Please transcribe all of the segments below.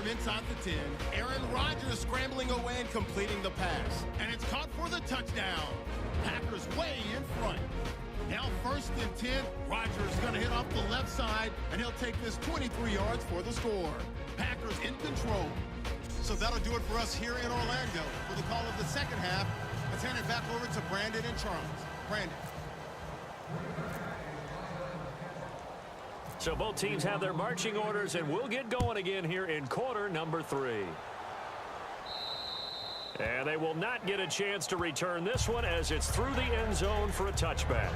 from inside the 10. Aaron Rodgers scrambling away and completing the pass. And it's caught for the touchdown. Packers way in front. Now 1st and 10. Rodgers going to hit off the left side, and he'll take this 23 yards for the score. Packers in control. So that'll do it for us here in Orlando. For the call of the second half, let's hand it back over to Brandon and Charles. Brandon. So both teams have their marching orders, and we'll get going again here in quarter number 3. And they will not get a chance to return this one as it's through the end zone for a touchback.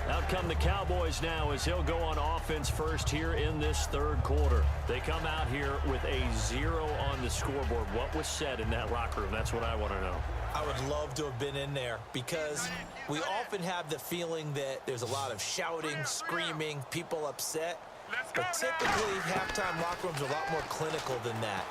Out come the Cowboys now as he'll go on offense first here in this 3rd quarter. They come out here with a 0 on the scoreboard. What was said in that locker room? That's what I want to know. I would love to have been in there because we often have the feeling that there's a lot of shouting, screaming, people upset. But typically, halftime locker rooms are a lot more clinical than that.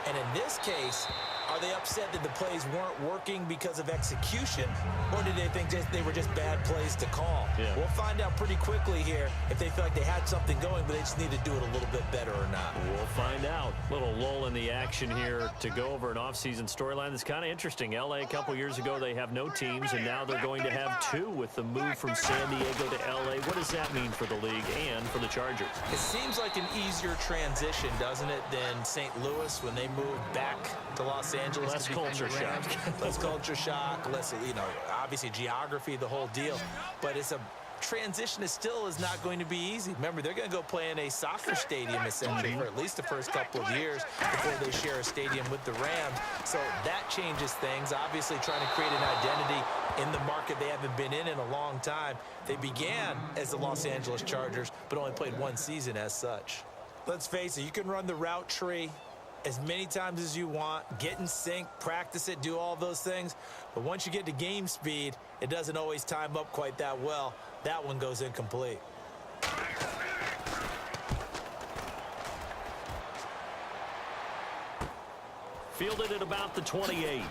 And in this case, are they upset that the plays weren't working because of execution, or did they think they were just bad plays to call? Yeah. We'll find out pretty quickly here if they feel like they had something going, but they just need to do it a little bit better or not. We'll find out. Little lull in the action here to go over an offseason storyline that's kind of interesting. L.A. a couple years ago, they have no teams, and now they're going to have 2 with the move from San Diego to L.A. What does that mean for the league and for the Chargers? It seems like an easier transition, doesn't it, than St. Louis when they moved back to Los Angeles. Less culture shock. Less culture shock. Less, obviously geography, the whole deal. But it's a transition is not going to be easy. Remember, they're going to go play in a soccer stadium essentially for at least the first couple of years before they share a stadium with the Rams. So that changes things. Obviously trying to create an identity in the market they haven't been in a long time. They began as the Los Angeles Chargers, but only played 1 season as such. Let's face it, you can run the route tree as many times as you want, get in sync, practice it, do all those things. But once you get to game speed, it doesn't always time up quite that well. That one goes incomplete. Fielded at about the 28.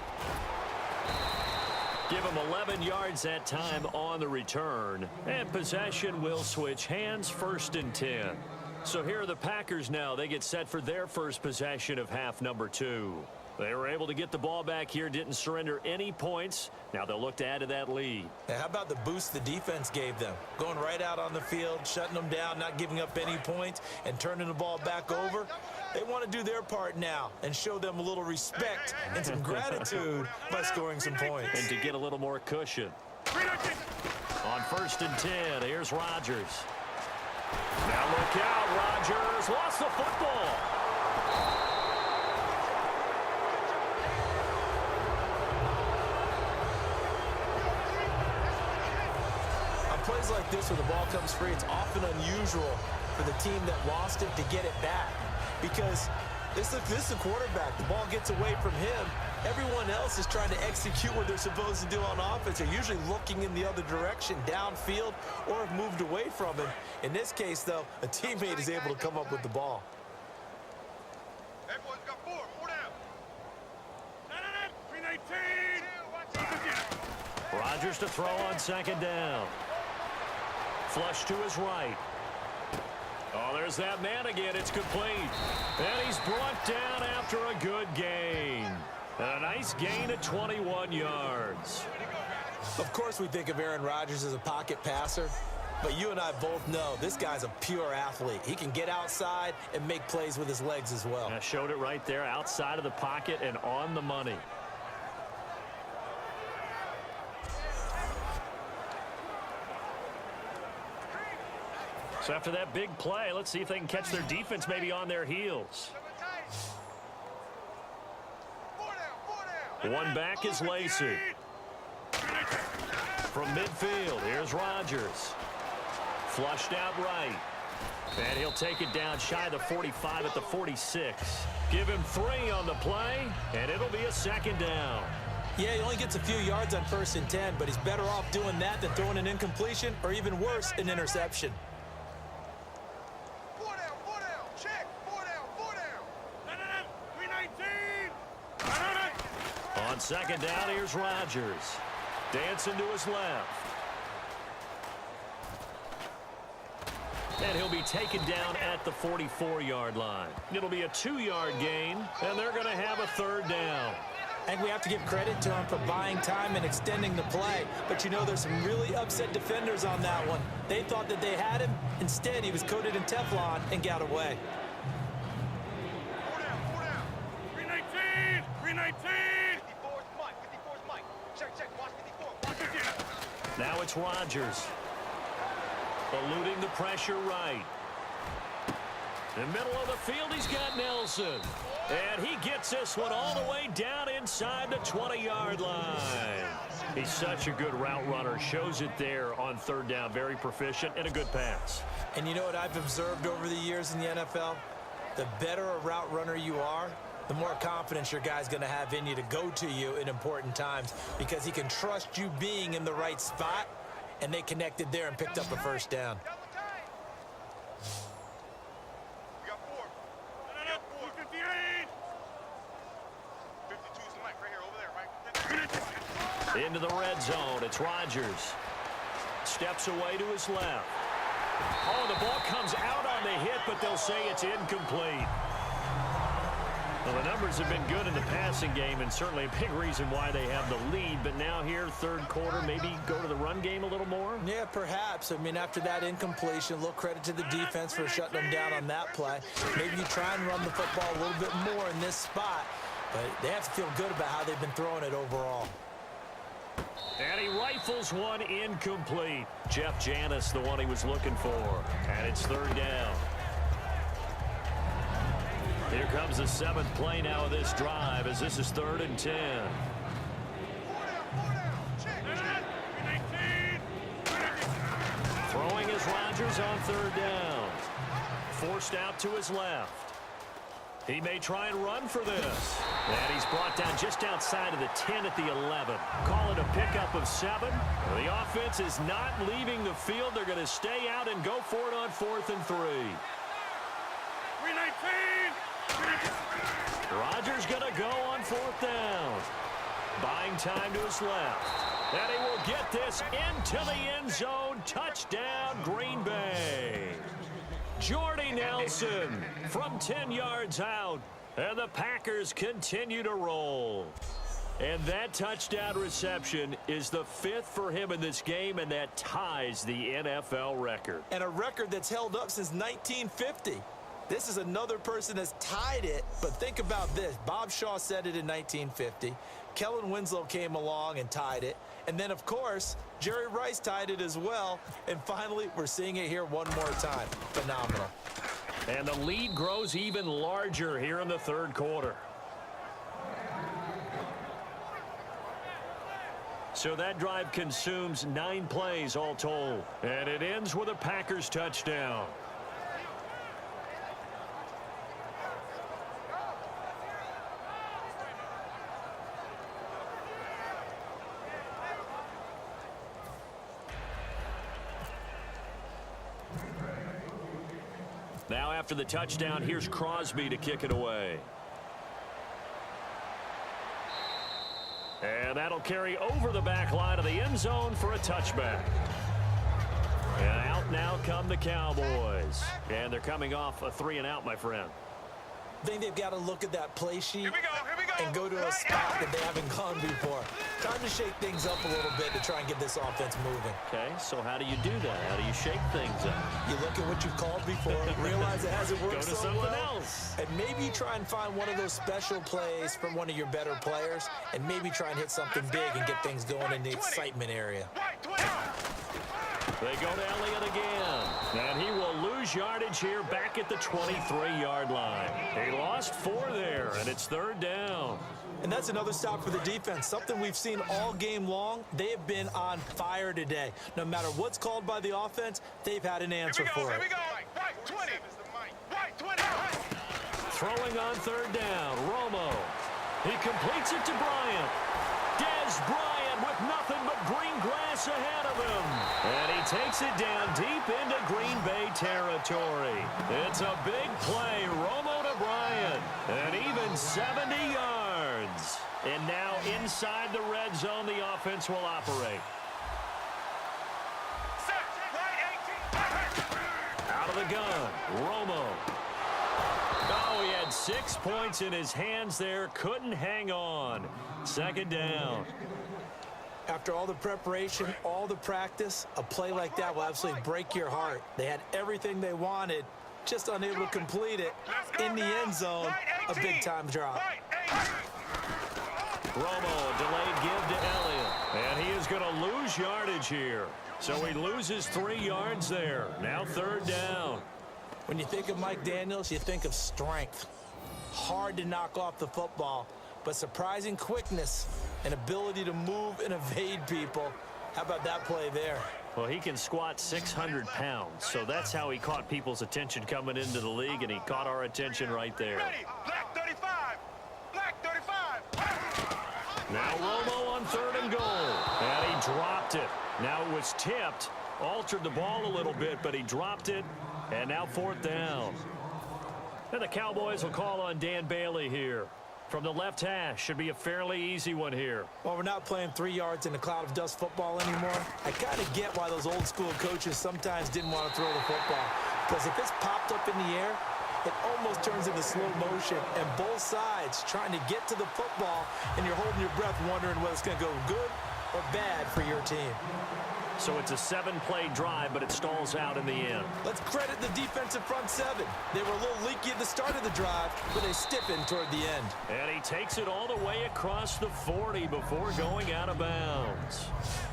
Give him 11 yards that time on the return. And possession will switch hands, 1st and 10. So here are the Packers now. They get set for their first possession of half number 2. They were able to get the ball back here, didn't surrender any points. Now they'll look to add to that lead. Now, how about the boost the defense gave them? Going right out on the field, shutting them down, not giving up any points, and turning the ball back over. They want to do their part now and show them a little respect and some gratitude by scoring some points. And to get a little more cushion. On 1st and 10, here's Rodgers. Now look out, Rodgers lost the football. On plays like this where the ball comes free, it's often unusual for the team that lost it to get it back. Because this is the quarterback. The ball gets away from him. Everyone else is trying to execute what they're supposed to do on offense. They're usually looking in the other direction, downfield, or have moved away from him. In this case, though, a teammate is able to come up with the ball. That boy's got 4 down. Rodgers to throw on 2nd down. Flush to his right. Oh, there's that man again. It's complete. And he's brought down after a good gain. And a nice gain of 21 yards. Of course, we think of Aaron Rodgers as a pocket passer. But you and I both know this guy's a pure athlete. He can get outside and make plays with his legs as well. I showed it right there, outside of the pocket and on the money. So after that big play, let's see if they can catch their defense maybe on their heels. One back is Lacey. From midfield, here's Rodgers. Flushed out right. And he'll take it down shy of the 45 at the 46. Give him 3 on the play, and it'll be a 2nd down. Yeah, he only gets a few yards on 1st and 10, but he's better off doing that than throwing an incompletion or even worse, an interception. On 2nd down, here's Rodgers. Dancing to his left. And he'll be taken down at the 44-yard line. It'll be a 2-yard gain, and they're going to have a third down. I think we have to give credit to him for buying time and extending the play. But, you know, there's some really upset defenders on that one. They thought that they had him. Instead, he was coated in Teflon and got away. 319! 319! 54's Mike. 54's Mike. Check. Watch 54. Now it's Rodgers. Eluding the pressure right. In the middle of the field, he's got Nelson. And he gets this one all the way down inside the 20-yard line. He's such a good route runner. Shows it there on third down. Very proficient and a good pass. And you know what I've observed over the years in the NFL? The better a route runner you are, the more confidence your guy's going to have in you to go to you in important times because he can trust you being in the right spot, and they connected there and picked up a first down. We got 4. We got 4. 58! 52's Mike right here, over there, Mike. Into the red zone. It's Rodgers. Steps away to his left. Oh, the ball comes out on the hit, but they'll say it's incomplete. Well, the numbers have been good in the passing game, and certainly a big reason why they have the lead. But now here, third quarter, maybe go to the run game a little more? Yeah, perhaps. I mean, after that incompletion, a little credit to the defense for shutting them down on that play. Maybe you try and run the football a little bit more in this spot, but they have to feel good about how they've been throwing it overall. And he rifles one incomplete. Jeff Janis, the one he was looking for. And it's third down. Here comes the 7th play now of this drive as this is 3rd and 10. Throwing is Rodgers on third down. Forced out to his left. He may try and run for this. And he's brought down just outside of the 10 at the 11. Call it a pickup of 7. The offense is not leaving the field. They're going to stay out and go for it on 4th and 3. 319! Rodgers going to go on 4th down. Buying time to his left. And he will get this into the end zone. Touchdown, Green Bay. Jordy Nelson from 10 yards out. And the Packers continue to roll. And that touchdown reception is the 5th for him in this game, and that ties the NFL record. And a record that's held up since 1950. This is another person that's tied it, but think about this. Bob Shaw said it in 1950. Kellen Winslow came along and tied it. And then, of course, Jerry Rice tied it as well. And finally, we're seeing it here one more time. Phenomenal. And the lead grows even larger here in the third quarter. So that drive consumes 9 plays all told. And it ends with a Packers touchdown. Now after the touchdown, here's Crosby to kick it away. And that'll carry over the back line of the end zone for a touchback. And out now come the Cowboys. And they're coming off a 3-and-out, my friend. I think they've got to look at that play sheet Here we go. and go to a spot that they haven't gone before. Time to shake things up a little bit to try and get this offense moving. Okay, so how do you do that? How do you shake things up? You look at what you've called before, realize it hasn't worked Go to so something well, else. and maybe you try and find one of those special plays from one of your better players, and maybe try and hit something big and get things going in the excitement area. They go to Elliott again. And he will lose yardage here back at the 23-yard line. He lost 4 there, and it's third down. And that's another stop for the defense. Something we've seen all game long. They have been on fire today. No matter what's called by the offense, they've had an answer for it. Here we go. White 20. White 20. Throwing on third down, Romo. He completes it to Bryant. Dez Bryant with nothing but green grass ahead of him. And he takes it down deep into Green Bay territory. It's a big play. Romo to Bryant. And even 70 yards. And now inside the red zone, the offense will operate. Out of the gun. Romo. Oh, he had 6 points in his hands there. Couldn't hang on. Second down. After all the preparation, all the practice, a play like that will absolutely break your heart. They had everything they wanted, just unable to complete it. In the end zone, a big-time drop. Romo, delayed give to Elliott. And he is going to lose yardage here. So he loses 3 yards there. Now third down. When you think of Mike Daniels, you think of strength. Hard to knock off the football, but surprising quickness and ability to move and evade people. How about that play there? Well, he can squat 600 pounds, so that's how he caught people's attention coming into the league, and he caught our attention right there. Ready. Black 35. Black 35. Now Romo on third and goal, and he dropped it. Now it was tipped, altered the ball a little bit, but he dropped it, and now fourth down. And the Cowboys will call on Dan Bailey here. From the left hash, should be a fairly easy one here. Well, we're not playing 3 yards in a cloud of dust football anymore. I kind of get why those old school coaches sometimes didn't want to throw the football. Because if it's popped up in the air, it almost turns into slow motion. And both sides trying to get to the football, and you're holding your breath wondering whether it's going to go good or bad for your team. So it's a 7-play drive, but it stalls out in the end. Let's credit the defensive front seven. They were a little leaky at the start of the drive, but they stiffened toward the end. And he takes it all the way across the 40 before going out of bounds.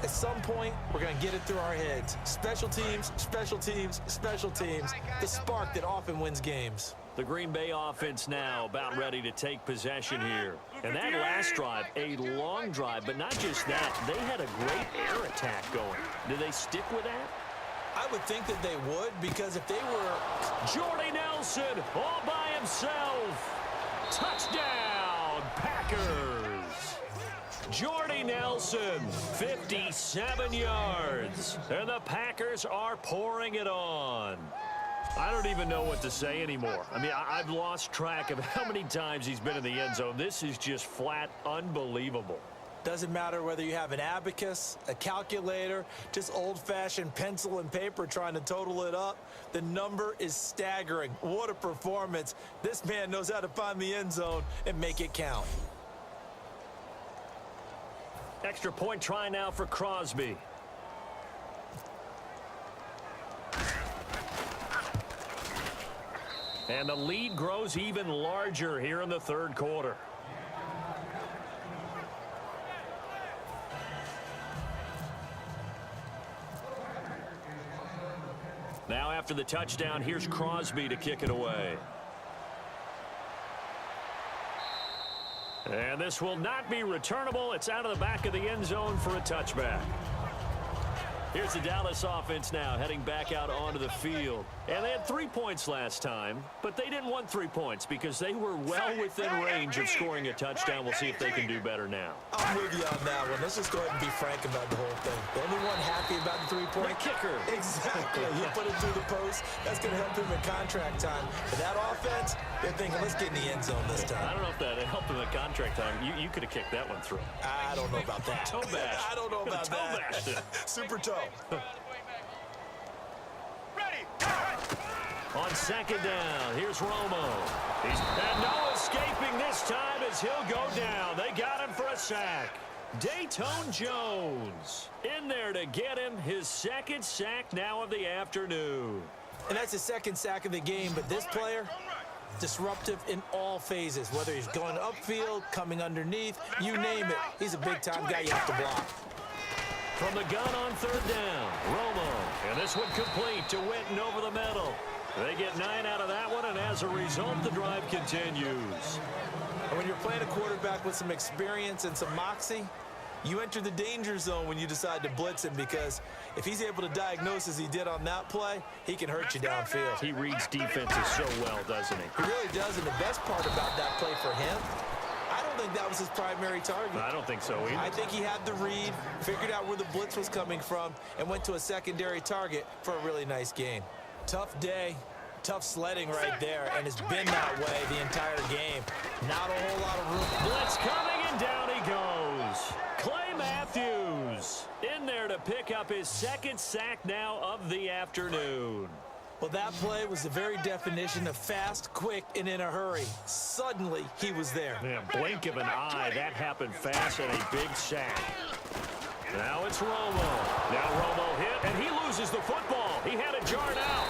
At some point, we're going to get it through our heads. Special teams, special teams, special teams. The spark that often wins games. The Green Bay offense now about ready to take possession here. And that last drive, a long drive, but not just that. They had a great air attack going. Do they stick with that? I would think that they would, because if they were... Jordy Nelson all by himself. Touchdown, Packers. Jordy Nelson, 57 yards. And the Packers are pouring it on. I don't even know what to say anymore. I mean, I've lost track of how many times he's been in the end zone. This is just flat unbelievable. Doesn't matter whether you have an abacus, a calculator, just old-fashioned pencil and paper trying to total it up. The number is staggering. What a performance. This man knows how to find the end zone and make it count. Extra point try now for Crosby. And the lead grows even larger here in the third quarter. Now after the touchdown, here's Crosby to kick it away. And this will not be returnable. It's out of the back of the end zone for a touchback. Here's the Dallas offense now heading back out onto the field. And they had 3 points last time, but they didn't want 3 points because they were well within range of scoring a touchdown. We'll see if they can do better now. I'm with you on that one. Let's just go ahead and be frank about the whole thing. The only one happy about the three-point kicker. Exactly. He put it through the post. That's going to help him at contract time. But that offense, they're thinking, let's get in the end zone this time. I don't know if that helped him at contract time. You could have kicked that one through. I don't know about that. Toe bash. I don't know about toe that. Bashed it. Super toe. Ready. On second down, here's Romo. And no escaping this time as he'll go down. They got him for a sack. Dayton Jones in there to get him his second sack now of the afternoon. And that's his second sack of the game, but this player, disruptive in all phases, whether he's going upfield, coming underneath, you name it. He's a big-time guy you have to block. From the gun on third down, Romo. And this one complete to Witten over the middle. They get 9 out of that one, and as a result, the drive continues. And when you're playing a quarterback with some experience and some moxie, you enter the danger zone when you decide to blitz him, because if he's able to diagnose as he did on that play, he can hurt you downfield. He reads defenses so well, doesn't he? He really does, and the best part about that play for him, I don't think that was his primary target. I don't think so either. I think he had the read, figured out where the blitz was coming from, and went to a secondary target for a really nice gain. Tough day, tough sledding right there, and it's been that way the entire game. Not a whole lot of room. Blitz coming, and down he goes. Clay Matthews in there to pick up his second sack now of the afternoon. Well, that play was the very definition of fast, quick, and in a hurry. Suddenly, he was there. Yeah, blink of an eye. That happened fast and a big sack. Now it's Romo. Now Romo hit, and he loses the football. He had it jarred out.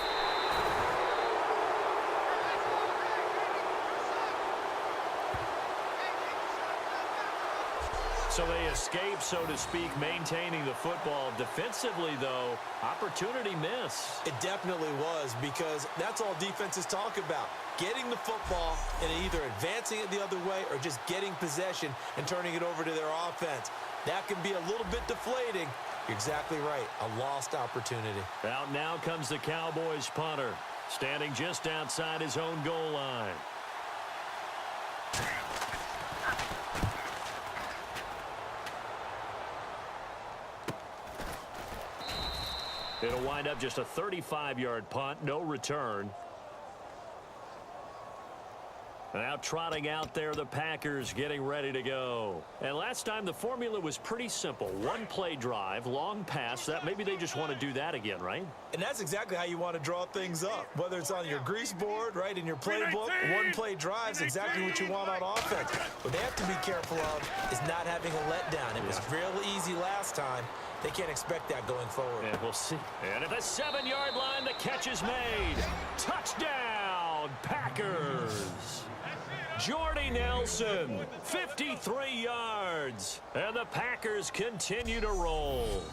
So they escape, so to speak, maintaining the football. Defensively, though, opportunity miss. It definitely was, because that's all defenses talk about. Getting the football and either advancing it the other way or just getting possession and turning it over to their offense. That can be a little bit deflating. You're exactly right. A lost opportunity. Out now comes the Cowboys punter, standing just outside his own goal line. It'll wind up just a 35-yard punt, no return. Now trotting out there, the Packers getting ready to go. And last time the formula was pretty simple. One-play drive, long pass. That maybe they just want to do that again, right? And that's exactly how you want to draw things up. Whether it's on your grease board, right, in your playbook, one-play drive is exactly what you want on offense. What they have to be careful of is not having a letdown. It was real easy last time. They can't expect that going forward. And we'll see. And at the 7-yard line, the catch is made. Touchdown, Packers. Jordy Nelson, 53 yards. And the Packers continue to roll.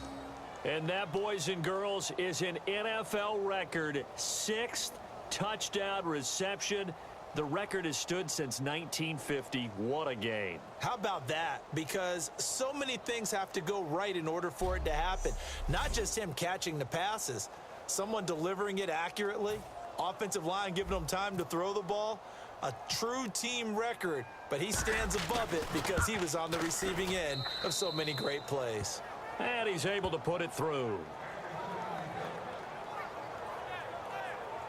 And that, boys and girls, is an NFL record 6th touchdown reception. The record has stood since 1950. What a game. How about that? Because so many things have to go right in order for it to happen. Not just him catching the passes, someone delivering it accurately, offensive line giving them time to throw the ball. A true team record, but he stands above it because he was on the receiving end of so many great plays. And he's able to put it through.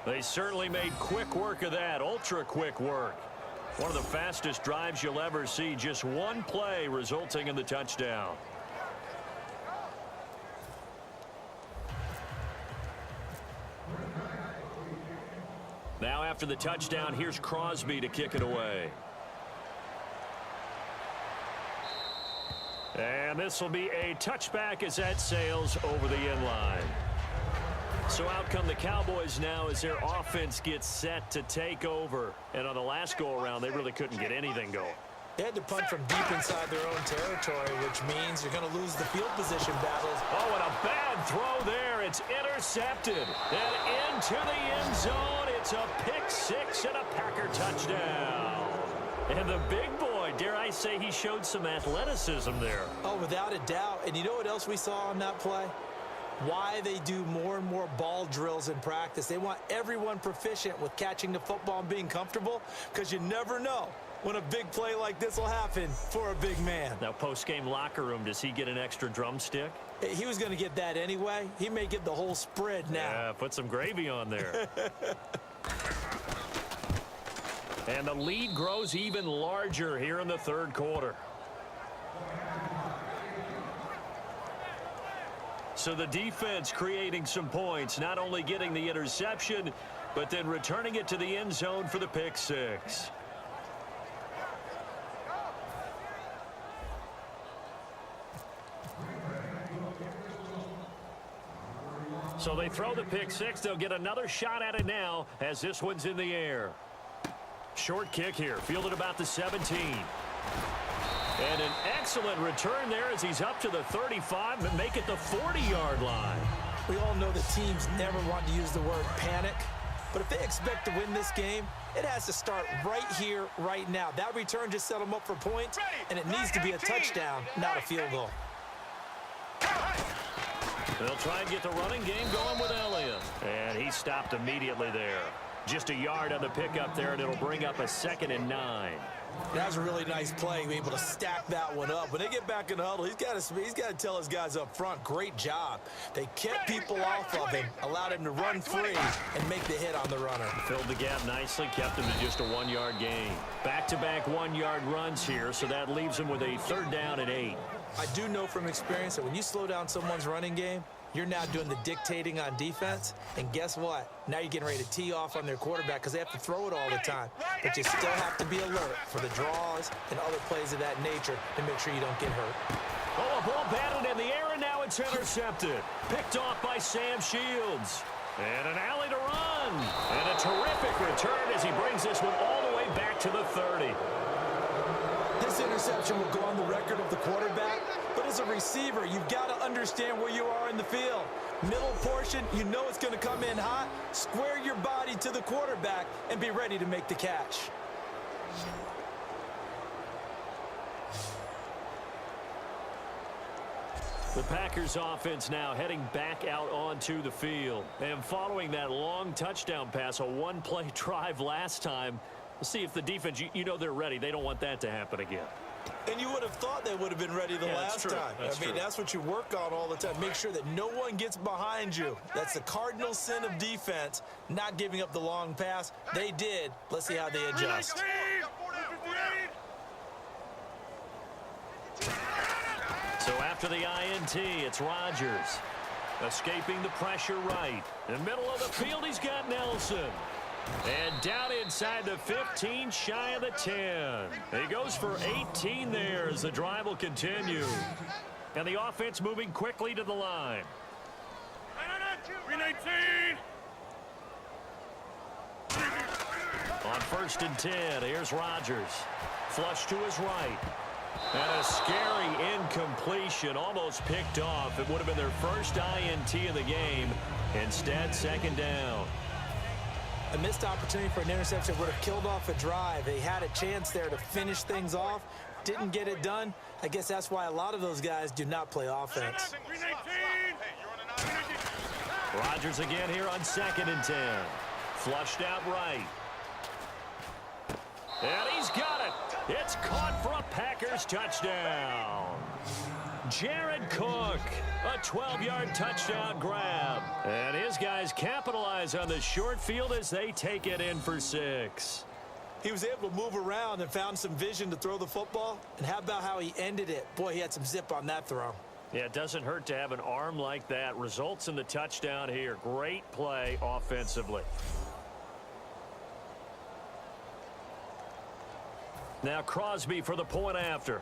They certainly made quick work of that, ultra-quick work. One of the fastest drives you'll ever see, just one play resulting in the touchdown. Now after the touchdown, here's Crosby to kick it away. And this will be a touchback as that sails over the end line. So out come the Cowboys now as their offense gets set to take over. And on the last go-around, they really couldn't get anything going. They had to punt from deep inside their own territory, which means you're going to lose the field position battles. Oh, and a bad throw there. It's intercepted. And into the end zone. It's a pick-6 and a Packer touchdown. And the big boy, dare I say, he showed some athleticism there. Oh, without a doubt. And you know what else we saw on that play? Why they do more and more ball drills in practice. They want everyone proficient with catching the football and being comfortable, because you never know when a big play like this will happen for a big man. Now, post-game locker room, does he get an extra drumstick? He was going to get that anyway. He may get the whole spread now. Yeah, put some gravy on there. And the lead grows even larger here in the third quarter. So the defense creating some points, not only getting the interception, but then returning it to the end zone for the pick-6. So they throw the pick-6. They'll get another shot at it now as this one's in the air. Short kick here, fielded about the 17. And an excellent return there as he's up to the 35 and make it the 40-yard line. We all know the teams never want to use the word panic, but if they expect to win this game, it has to start right here, right now. That return just set them up for points, and it needs to be a touchdown, not a field goal. They'll try and get the running game going with Elliott. And he stopped immediately there. Just a yard on the pickup there, and it'll bring up a 2nd and 9. That was a really nice play, being able to stack that one up. When they get back in the huddle, he's got to tell his guys up front, great job. They kept people off of him, allowed him to run free, and make the hit on the runner. Filled the gap nicely, kept him to just a 1-yard gain. Back-to-back 1-yard runs here, so that leaves him with a 3rd down and 8. I do know from experience that when you slow down someone's running game, You're now doing the dictating on defense, and guess what? Now you're getting ready to tee off on their quarterback because they have to throw it all the time. But you still have to be alert for the draws and other plays of that nature to make sure you don't get hurt. Oh, a ball batted in the air, and now it's intercepted. Picked off by Sam Shields. And an alley to run. And a terrific return as he brings this one all the way back to the 30. This interception will go on the record of the quarterback, but as a receiver, you've got to understand where you are in the field. Middle portion, you know it's going to come in hot. Square your body to the quarterback and be ready to make the catch. The Packers offense now heading back out onto the field. And following that long touchdown pass, a one-play drive last time, we'll see if the defense, you know they're ready. They don't want that to happen again. And you would have thought they would have been ready the last time. That's what you work on all the time. Make sure that no one gets behind you. That's the cardinal sin of defense, not giving up the long pass. They did. Let's see how they adjust. So after the INT, it's Rodgers. Escaping the pressure right. In the middle of the field, he's got Nelson. And down inside the 15, shy of the 10. He goes for 18 there as the drive will continue. And the offense moving quickly to the line. 319. On 1st and 10, here's Rodgers. Flush to his right. And a scary incompletion, almost picked off. It would have been their first INT in the game. Instead, 2nd down. A missed opportunity for an interception would have killed off a drive. They had a chance there to finish things off. Didn't get it done. I guess that's why a lot of those guys do not play offense. Rodgers again here on 2nd and 10. Flushed out right. And he's got it. It's caught for a Packers touchdown. Jared Cook, a 12-yard touchdown grab. And his guys capitalize on the short field as they take it in for 6. He was able to move around and found some vision to throw the football. And how about how he ended it? Boy, he had some zip on that throw. Yeah, it doesn't hurt to have an arm like that. Results in the touchdown here. Great play offensively. Now Crosby for the point after.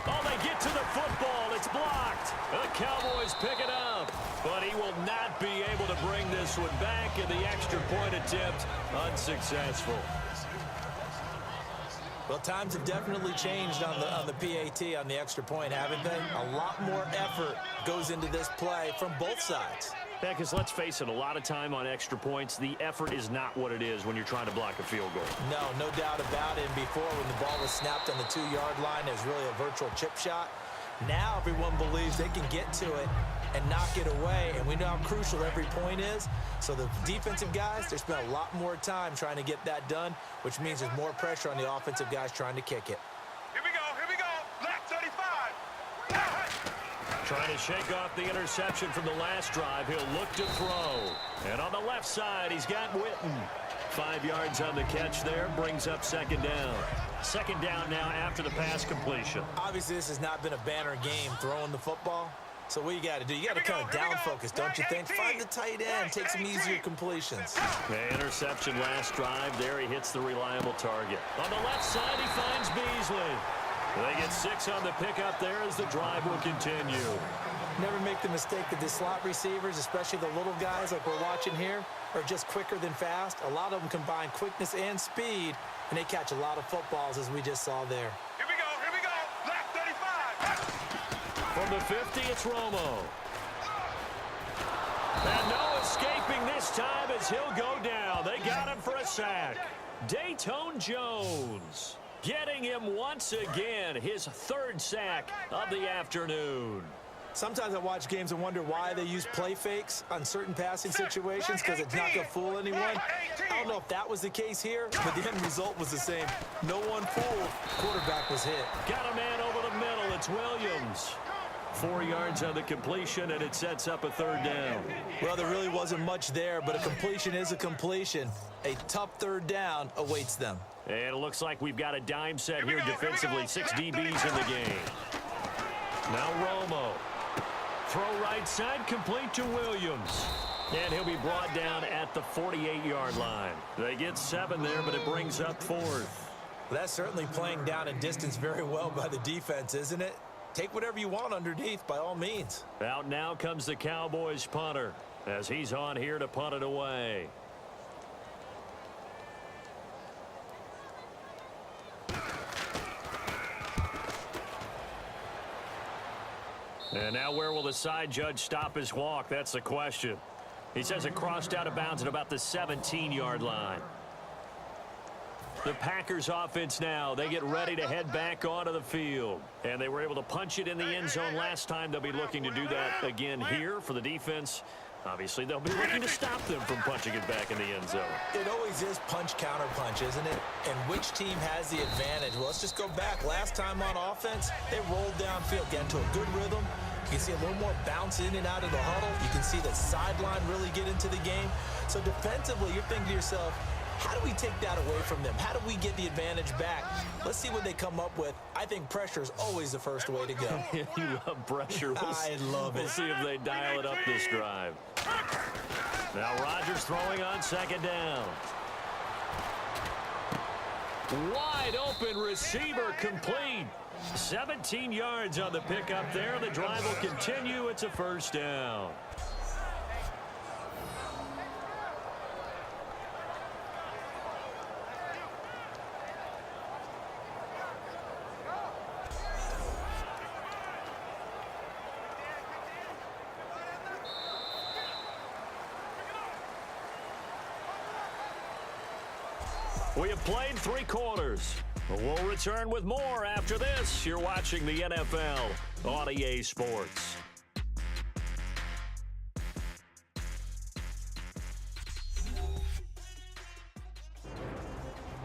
Oh, they get to the football. It's blocked. The Cowboys pick it up. But he will not be able to bring this one back, and the extra point attempt unsuccessful. Well, times have definitely changed on the PAT, on the extra point, haven't they? A lot more effort goes into this play from both sides. Yeah, because let's face it, a lot of time on extra points, the effort is not what it is when you're trying to block a field goal. No doubt about it. And before, when the ball was snapped on the 2-yard line, it was really a virtual chip shot. Now everyone believes they can get to it and knock it away, and we know how crucial every point is. So the defensive guys, they spent a lot more time trying to get that done, which means there's more pressure on the offensive guys trying to kick it. Here we go. Left 35. Trying to shake off the interception from the last drive. He'll look to throw. And on the left side, he's got Witten. 5 yards on the catch there, brings up 2nd down. 2nd down now after the pass completion. Obviously, this has not been a banner game throwing the football. So what you got to do, you got to kind of down focus, don't you think? Find the tight end, take some easier completions. The interception last drive. There he hits the reliable target. On the left side, he finds Beasley. They get 6 on the pickup there as the drive will continue. Never make the mistake that the slot receivers, especially the little guys like we're watching here, are just quicker than fast. A lot of them combine quickness and speed, and they catch a lot of footballs, as we just saw there. Here we go. Left 35. From the 50, it's Romo. And no escaping this time as he'll go down. They got him for a sack. Dayton Jones getting him once again, his 3rd sack of the afternoon. Sometimes I watch games and wonder why they use play fakes on certain passing situations, because it's not going to fool anyone. I don't know if that was the case here, but the end result was the same. No one fooled. Quarterback was hit. Got a man over the middle. It's Williams. 4 yards on the completion, and it sets up a 3rd down. Well, there really wasn't much there, but a completion is a completion. A tough 3rd down awaits them. And it looks like we've got a dime set here defensively. 6 DBs in the game. Now Romo. Throw right side, complete to Williams. And he'll be brought down at the 48-yard line. They get 7 there, but it brings up 4th. That's certainly playing down in distance very well by the defense, isn't it? Take whatever you want underneath, by all means. Out now comes the Cowboys punter as he's on here to punt it away. And now where will the side judge stop his walk? That's the question. He says it crossed out of bounds at about the 17-yard line. The Packers offense now, they get ready to head back onto the field. And they were able to punch it in the end zone last time. They'll be looking to do that again here for the defense. Obviously, they'll be looking to stop them from punching it back in the end zone. It always is punch, counter punch, isn't it? And which team has the advantage? Well, let's just go back. Last time on offense, they rolled downfield, get into a good rhythm. You can see a little more bounce in and out of the huddle. You can see the sideline really get into the game. So defensively, you're thinking to yourself, how do we take that away from them? How do we get the advantage back? Let's see what they come up with. I think pressure is always the first way to go. You love pressure. I love it. We'll see if they dial it up this drive. Now Rodgers throwing on 2nd down. Wide open receiver complete. 17 yards on the pickup there. The drive will continue. It's a 1st down. We have played 3 quarters. We'll return with more after this. You're watching the NFL on EA Sports.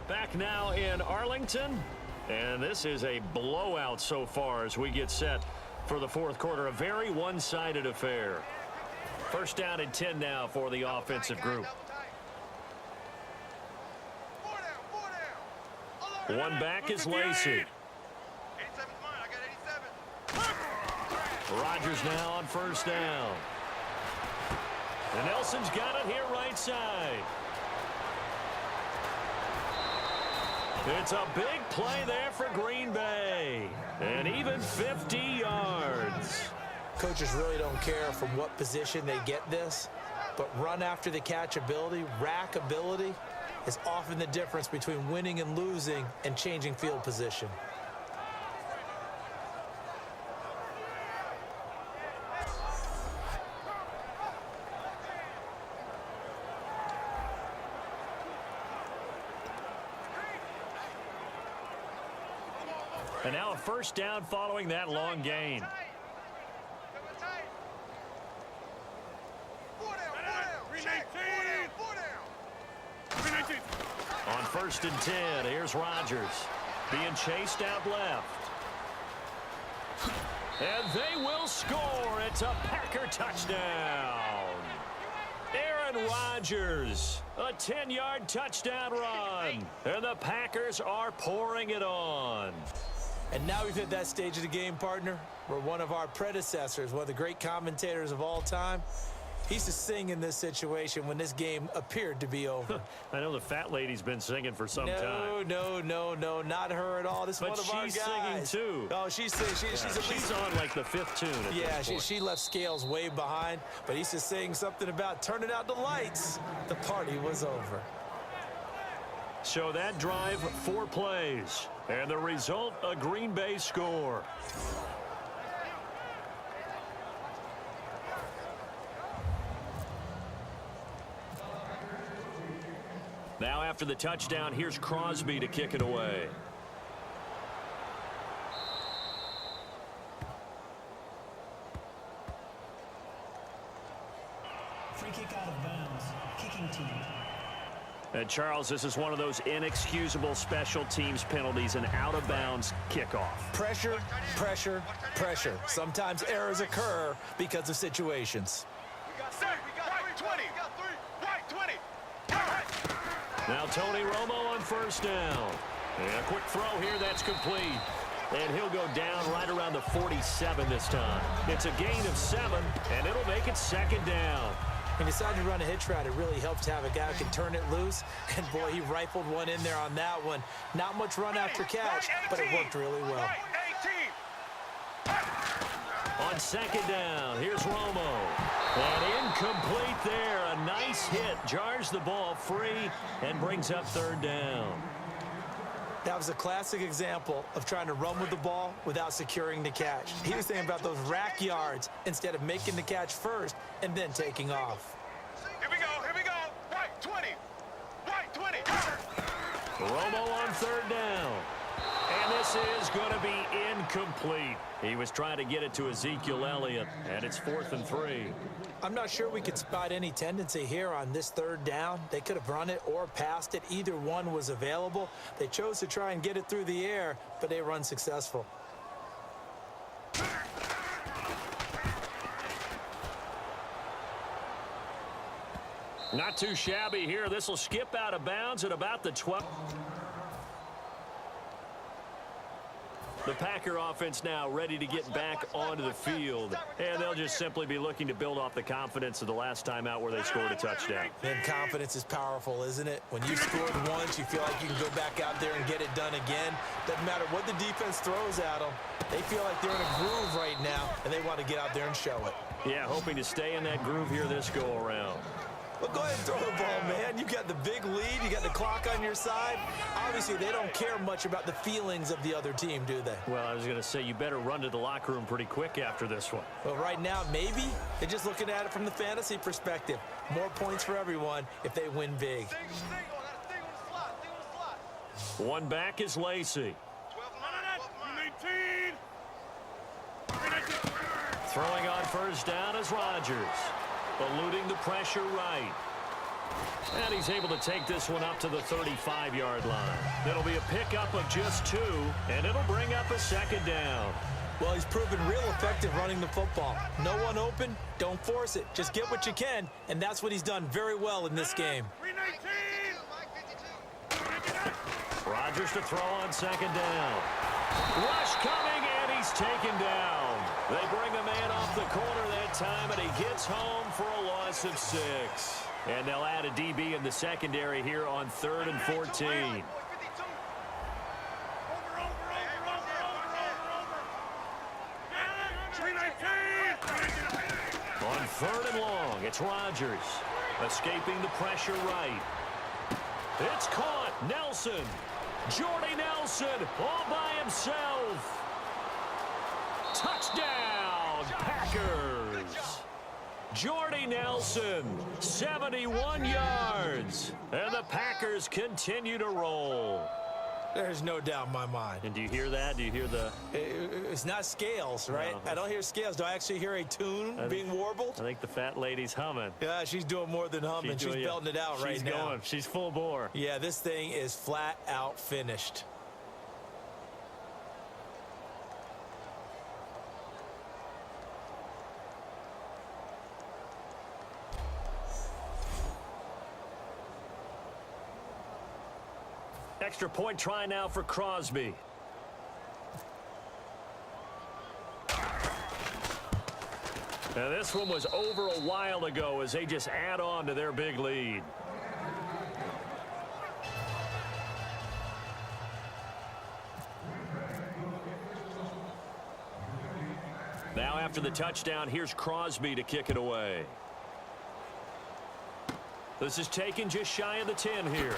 Back now in Arlington. And this is a blowout so far as we get set for the 4th quarter. A very one-sided affair. 1st down and 10 now for the offensive group. One back is Lacey. 87's mine. I got 87. Rodgers now on 1st down. And Nelson's got it here right side. It's a big play there for Green Bay. And even 50 yards. Coaches really don't care from what position they get this, but run after the catch ability, rack ability, is often the difference between winning and losing and changing field position. And now a 1st down following that long gain. On 1st and 10, here's Rodgers being chased out left. And they will score. It's a Packer touchdown. Aaron Rodgers, a 10-yard touchdown run. And the Packers are pouring it on. And now we've hit that stage of the game, partner, where one of our predecessors, one of the great commentators of all time, he used to sing in this situation when this game appeared to be over. I know the fat lady's been singing for some time. No, not her at all. This is one of our guys. But she's singing, too. Oh, she's singing. She's on, like, the 5th tune at this point. She left Scales way behind, but he used to sing something about turning out the lights. The party was over. So that drive, 4 plays. And the result, a Green Bay score. Now after the touchdown, here's Crosby to kick it away. Free kick out of bounds. Kicking team. And Charles, this is one of those inexcusable special teams penalties, an out-of-bounds kickoff. Pressure, pressure, pressure. Sometimes errors occur because of situations. We got 20. We got 3. White 20. Now Tony Romo on first down. And a quick throw here that's complete. And he'll go down right around the 47 this time. It's a gain of 7, and it'll make it second down. When you decide to run a hitch route, it really helps to have a guy who can turn it loose. And, boy, he rifled one in there on that one. Not much run after catch, but it worked really well. On second down, here's Romo. And incomplete there. A nice hit. Jars the ball free and brings up third down. That was a classic example of trying to run with the ball without securing the catch. He was thinking about those rack yards instead of making the catch first and then taking off. Here we go. White 20. White 20. Romo on third down. And this is going to be incomplete. He was trying to get it to Ezekiel Elliott, and it's 4th and 3. I'm not sure we could spot any tendency here on this third down. They could have run it or passed it. Either one was available. They chose to try and get it through the air, but they were unsuccessful. Not too shabby here. This will skip out of bounds at about the 12. The Packer offense now ready to get back onto the field, and they'll just simply be looking to build off the confidence of the last time out where they scored a touchdown. And confidence is powerful, isn't it? When you scored once, you feel like you can go back out there and get it done again. Doesn't matter what the defense throws at them. They feel like they're in a groove right now, and they want to get out there and show it. Yeah, hoping to stay in that groove here this go-around. Well, go ahead and throw the ball, man. You got the big lead. You got the clock on your side. Obviously, they don't care much about the feelings of the other team, do they? Well, I was going to say, you better run to the locker room pretty quick after this one. Well, right now, maybe. They're just looking at it from the fantasy perspective. More points for everyone if they win big. One back is Lacey. Throwing on first down is Rodgers. Eluding the pressure right. And he's able to take this one up to the 35-yard line. It'll be a pickup of just 2, and it'll bring up a second down. Well, he's proven real effective running the football. No one open, don't force it. Just get what you can, and that's what he's done very well in this game. Rodgers to throw on second down. Rush coming, and he's taken down. They bring a man off the corner that time, and he gets home for a loss of 6. And they'll add a DB in the secondary here on 3rd and 14. On 3rd and long, it's Rodgers. Escaping the pressure right. It's caught. Nelson. Jordy Nelson all by himself. Touchdown, Packers. Jordy Nelson, 71 yards. And the Packers continue to roll. There's no doubt in my mind. And do you hear that? Do you hear the... It's not scales, right? No. I don't hear scales. Do I actually hear a tune being warbled? I think the fat lady's humming. Yeah, she's doing more than humming. She's belting it out right now. She's going. She's full bore. Yeah, this thing is flat out finished. Extra point try now for Crosby. Now this one was over a while ago as they just add on to their big lead. Now after the touchdown, here's Crosby to kick it away. This is taken just shy of the 10 here.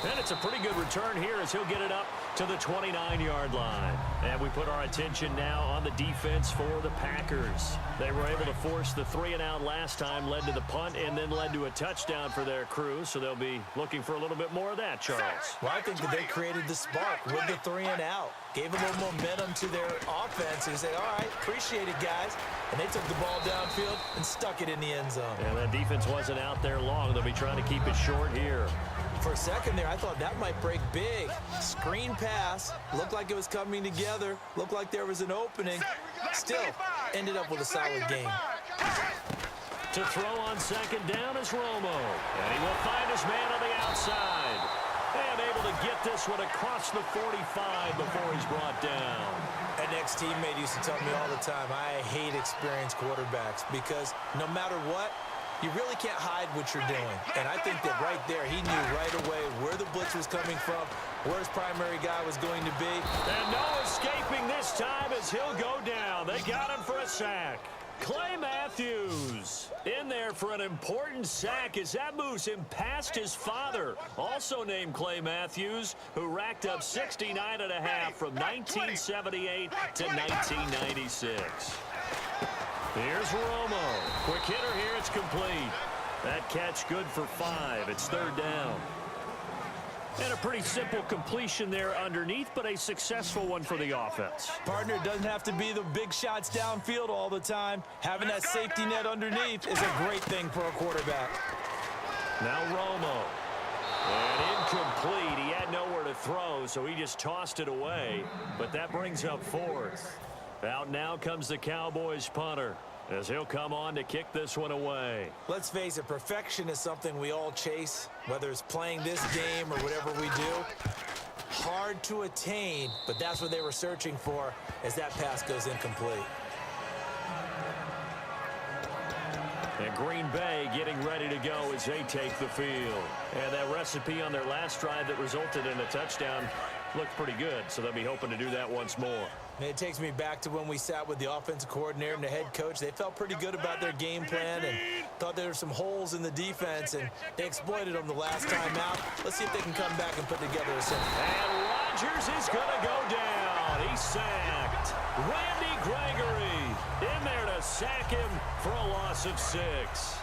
And it's a pretty good return here as he'll get it up to the 29-yard line. And we put our attention now on the defense for the Packers. They were able to force the 3-and-out last time, led to the punt, and then led to a touchdown for their crew. So they'll be looking for a little bit more of that, Charles. Well, I think that they created the spark with the 3-and-out. Gave a little momentum to their offense and said, all right, appreciate it, guys. And they took the ball downfield and stuck it in the end zone. And that defense wasn't out there long. They'll be trying to keep it short here. For a second there, I thought that might break big. Screen pass. Looked like it was coming together. Looked like there was an opening. Still, ended up with a solid game. To throw on second down is Romo. And he will find his man on the outside. And able to get this one across the 45 before he's brought down. An ex-teammate used to tell me all the time, I hate experienced quarterbacks because no matter what, you really can't hide what you're doing. And I think that right there, he knew right away where the blitz was coming from, where his primary guy was going to be. And no escaping this time as he'll go down. They got him for a sack. Clay Matthews in there for an important sack as that moves him past his father, also named Clay Matthews, who racked up 69.5 from 1978 to 1996. Here's Romo. Quick hitter here. It's complete. That catch good for 5. It's third down. And a pretty simple completion there underneath, but a successful one for the offense. Partner, doesn't have to be the big shots downfield all the time. Having that safety net underneath is a great thing for a quarterback. Now Romo. And incomplete. He had nowhere to throw, so he just tossed it away. But that brings up fourth. Out now comes the Cowboys punter as he'll come on to kick this one away. Let's face it, perfection is something we all chase, whether it's playing this game or whatever we do. Hard to attain, but that's what they were searching for as that pass goes incomplete. And Green Bay getting ready to go as they take the field. And that recipe on their last drive that resulted in a touchdown looked pretty good, so they'll be hoping to do that once more. And it takes me back to when we sat with the offensive coordinator and the head coach. They felt pretty good about their game plan and thought there were some holes in the defense, and they exploited them the last time out. Let's see if they can come back and put together a simple. And Rodgers is going to go down. He's sacked. Randy Gregory in there to sack him for a loss of 6.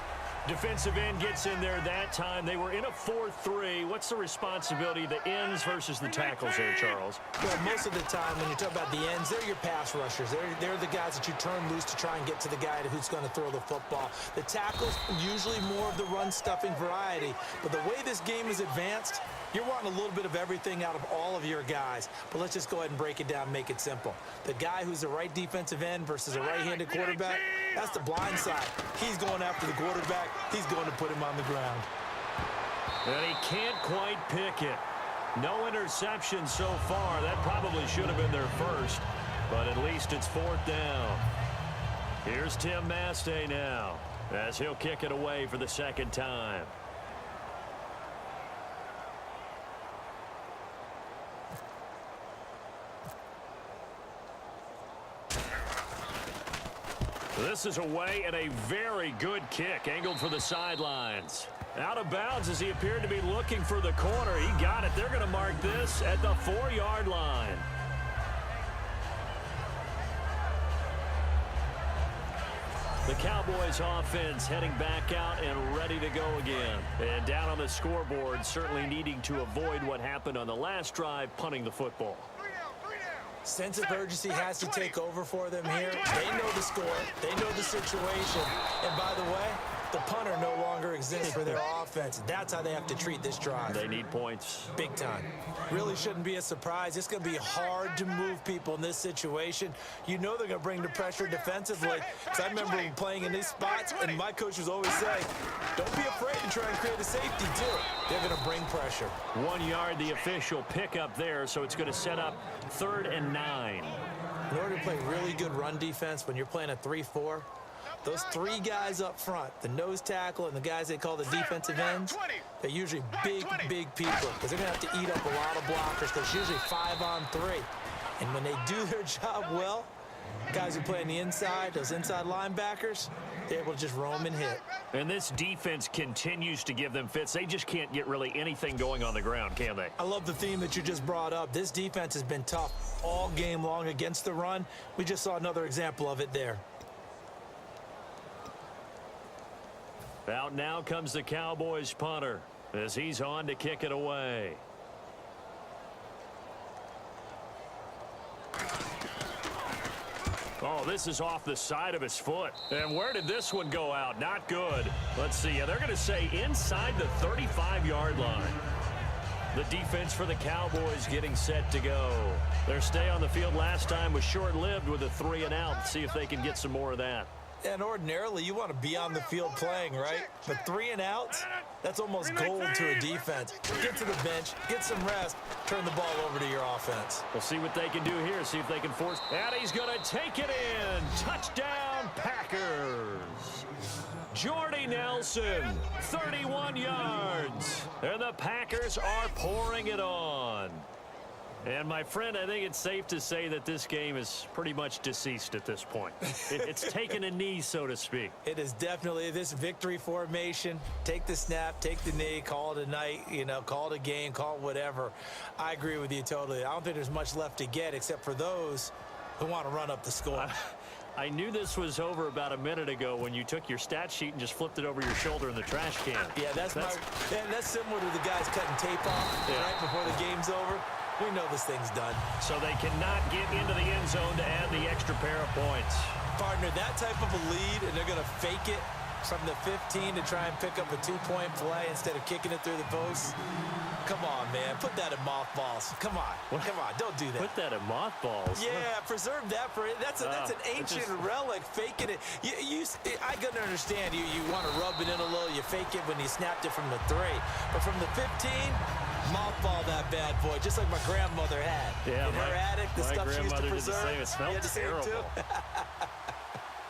Defensive end gets in there that time. They were in a 4-3. What's the responsibility of the ends versus the tackles there, Charles? Well, most of the time when you talk about the ends, they're your pass rushers. They're the guys that you turn loose to try and get to the guy who's going to throw the football. The tackles, usually more of the run-stuffing variety. But the way this game is advanced, you're wanting a little bit of everything out of all of your guys. But let's just go ahead and break it down and make it simple. The guy who's the right defensive end versus a right-handed quarterback, that's the blind side. He's going after the quarterback. He's going to put him on the ground. And he can't quite pick it. No interception so far. That probably should have been their first. But at least it's fourth down. Here's Tim Mastay now as he'll kick it away for the second time. This is away and a very good kick angled for the sidelines. Out of bounds as he appeared to be looking for the corner. He got it. They're going to mark this at the 4-yard line. The Cowboys offense heading back out and ready to go again. And down on the scoreboard, certainly needing to avoid what happened on the last drive, punting the football. Sense of urgency has to take over for them here. They know the score. They know the situation. And by the way, the punter no longer exists for their offense. That's how they have to treat this drive. They need points. Big time. Really shouldn't be a surprise. It's going to be hard to move people in this situation. You know they're going to bring the pressure defensively. Because I remember playing in these spots, and my coaches always say, don't be afraid to try and create a safety, too. They're going to bring pressure. 1 yard, the official pickup there, so it's going to set up 3rd and 9. In order to play really good run defense when you're playing a 3-4, those 3 guys up front, the nose tackle and the guys they call the defensive ends, they're usually big people because they're going to have to eat up a lot of blockers because it's usually 5-on-3. And when they do their job well, Guys who play on the inside, those inside linebackers, they're able to just roam and hit. And this defense continues to give them fits. They just can't get really anything going on the ground, can they? I love the theme that you just brought up. This defense has been tough all game long against the run. We just saw another example of it there. Out now comes the Cowboys punter as he's on to kick it away. Oh, this is off the side of his foot. And where did this one go out? Not good. Let's see. They're going to say inside the 35-yard line. The defense for the Cowboys getting set to go. Their stay on the field last time was short-lived with a 3-and-out. See if they can get some more of that. And ordinarily, you want to be on the field playing, right? But 3-and-outs, that's almost gold to a defense. Get to the bench, get some rest, turn the ball over to your offense. We'll see what they can do here, see if they can force. And he's going to take it in. Touchdown, Packers. Jordy Nelson, 31 yards. And the Packers are pouring it on. And, my friend, I think it's safe to say that this game is pretty much deceased at this point. It's taken a knee, so to speak. It is definitely this victory formation. Take the snap, take the knee, call it a night, call it a game, call it whatever. I agree with you totally. I don't think there's much left to get except for those who want to run up the score. I knew this was over about a minute ago when you took your stat sheet and just flipped it over your shoulder in the trash can. Yeah, that's similar to the guys cutting tape off right before the game's over. We know this thing's done. So they cannot get into the end zone to add the extra pair of points. Partner, that type of a lead, and they're going to fake it from the 15 to try and pick up a 2-point play instead of kicking it through the posts. Come on, man. Put that in mothballs. Come on. Come on. Don't do that. Put that in mothballs? Yeah, preserve that for it. That's an ancient relic, faking it. I can understand you want to rub it in a little. You fake it when you snapped it from the 3. But from the 15, mothball that bad boy, just like my grandmother had. Yeah, in her attic, the stuff she used to preserve. It smelled terrible. Too.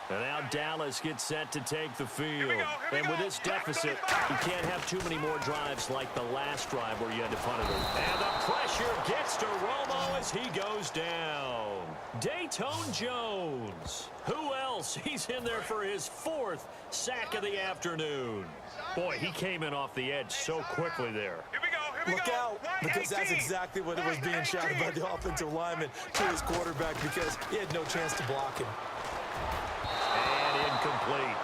And now Dallas gets set to take the field. And with this deficit, you can't have too many more drives like the last drive where you had to punt it. And the pressure gets to Romo as he goes down. Dayton Jones. Who else? He's in there for his 4th sack of the afternoon. Boy, he came in off the edge so quickly there. Look out, because that's exactly what it was being shouted by the offensive lineman to his quarterback because he had no chance to block him. And incomplete.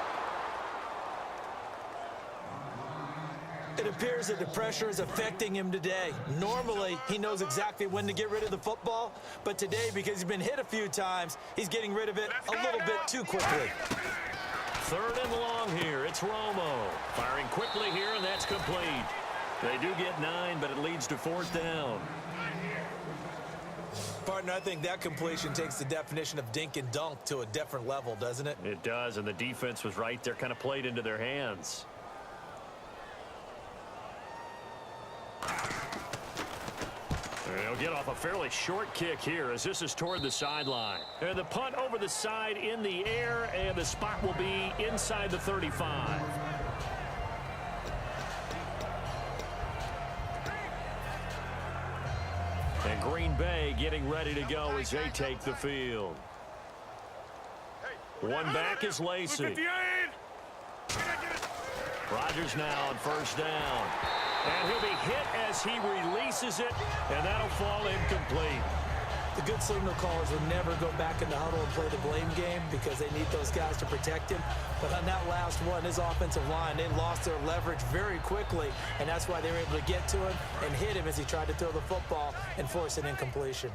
It appears that the pressure is affecting him today. Normally, he knows exactly when to get rid of the football, but today, because he's been hit a few times, he's getting rid of it a little bit too quickly. 3rd and long here. It's Romo. Firing quickly here, and that's complete. They do get 9, but it leads to 4th down. Partner, I think that completion takes the definition of dink and dunk to a different level, doesn't it? It does, and the defense was right there, kind of played into their hands. They'll get off a fairly short kick here as this is toward the sideline. And the punt over the side in the air, and the spot will be inside the 35. And Green Bay getting ready to go as they take the field. One back is Lacey. Rodgers now on 1st down. And he'll be hit as he releases it, and that'll fall incomplete. The good signal callers will never go back in the huddle and play the blame game because they need those guys to protect him. But on that last one, his offensive line, they lost their leverage very quickly, and that's why they were able to get to him and hit him as he tried to throw the football and force an incompletion.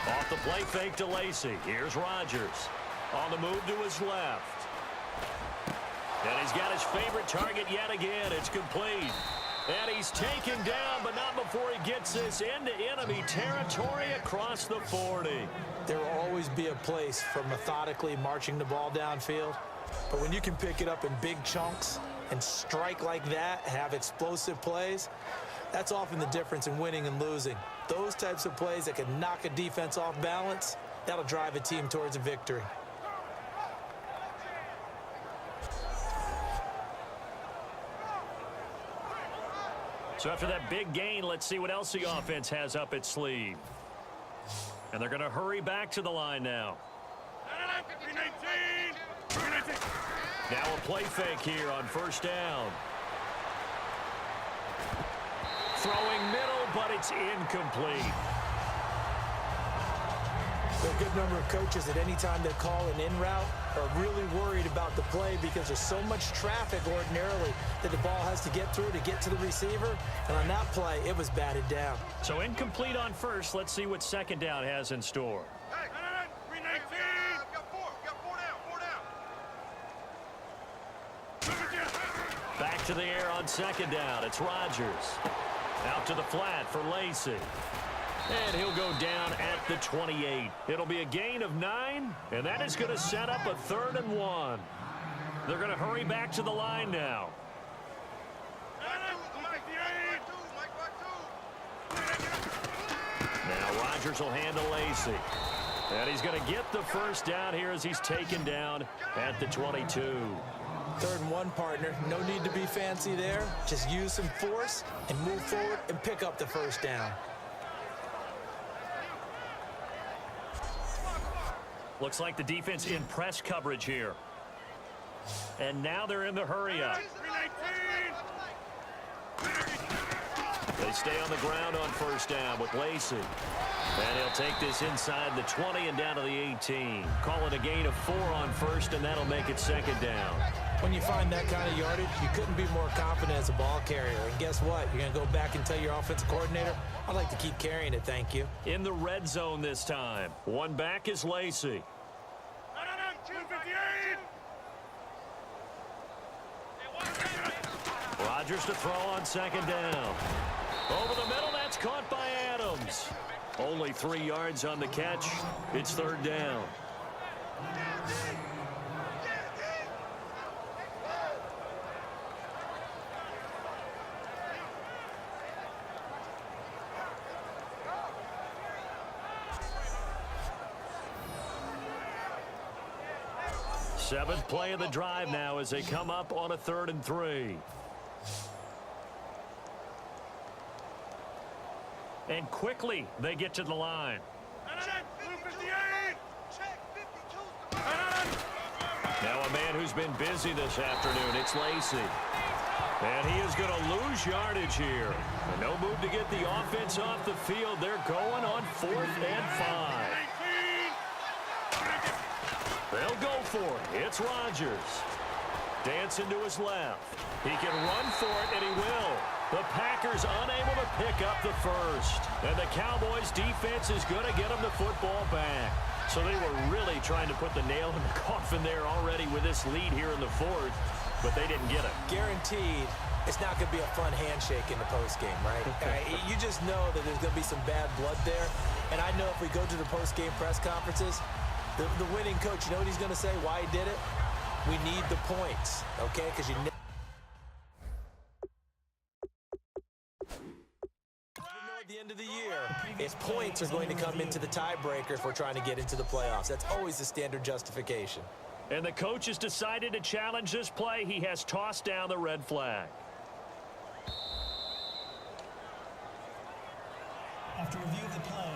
Off the play fake to Lacey. Here's Rodgers. On the move to his left. And he's got his favorite target yet again. It's complete. And he's taken down, but not before he gets this into enemy territory across the 40. There will always be a place for methodically marching the ball downfield. But when you can pick it up in big chunks and strike like that, have explosive plays, that's often the difference in winning and losing. Those types of plays that can knock a defense off balance, that'll drive a team towards a victory. So after that big gain, let's see what else the offense has up its sleeve. And they're going to hurry back to the line now. Now a play fake here on first down. Throwing middle, but it's incomplete. There are a good number of coaches at any time they call an in route are really worried about the play because there's so much traffic ordinarily that the ball has to get through to get to the receiver. And on that play, it was batted down. So incomplete on first. Let's see what second down has in store. Hey, 319. Got four down. Back to the air on second down. It's Rodgers. Out to the flat for Lacy. And he'll go down at the 28. It'll be a gain of 9, and that is going to set up a 3rd and 1. They're going to hurry back to the line now. Now Rodgers will handle Lacy. And he's going to get the first down here as he's taken down at the 22. 3rd and 1, partner. No need to be fancy there. Just use some force and move forward and pick up the first down. Looks like the defense in press coverage here. And now they're in the hurry up. They stay on the ground on first down with Lacy. And he'll take this inside the 20 and down to the 18. Call it a gain of 4 on first, and that'll make it second down. When you find that kind of yardage, you couldn't be more confident as a ball carrier. And guess what? You're going to go back and tell your offensive coordinator, I'd like to keep carrying it, thank you. In the red zone this time. One back is Lacy. Rodgers to throw on second down. Over the middle, that's caught by Adams. Only 3 yards on the catch. It's 3rd down. Seventh play of the drive now as they come up on a 3rd and 3. And quickly they get to the line. Now a man who's been busy this afternoon, it's Lacy. And he is going to lose yardage here. And no move to get the offense off the field. They're going on 4th and 5. They'll go for it. It's Rodgers. Dancing to his left. He can run for it, and he will. The Packers unable to pick up the first. And the Cowboys defense is going to get them the football back. So they were really trying to put the nail in the coffin there already with this lead here in the 4th, but they didn't get it. Guaranteed it's not going to be a fun handshake in the postgame, right? You just know that there's going to be some bad blood there. And I know if we go to the postgame press conferences, the winning coach, you know what he's going to say, why he did it? We need the points, okay? Because you know at the end of the year, if points are going to come into the tiebreaker if we're trying to get into the playoffs. That's always the standard justification. And the coach has decided to challenge this play. He has tossed down the red flag. After review of the play,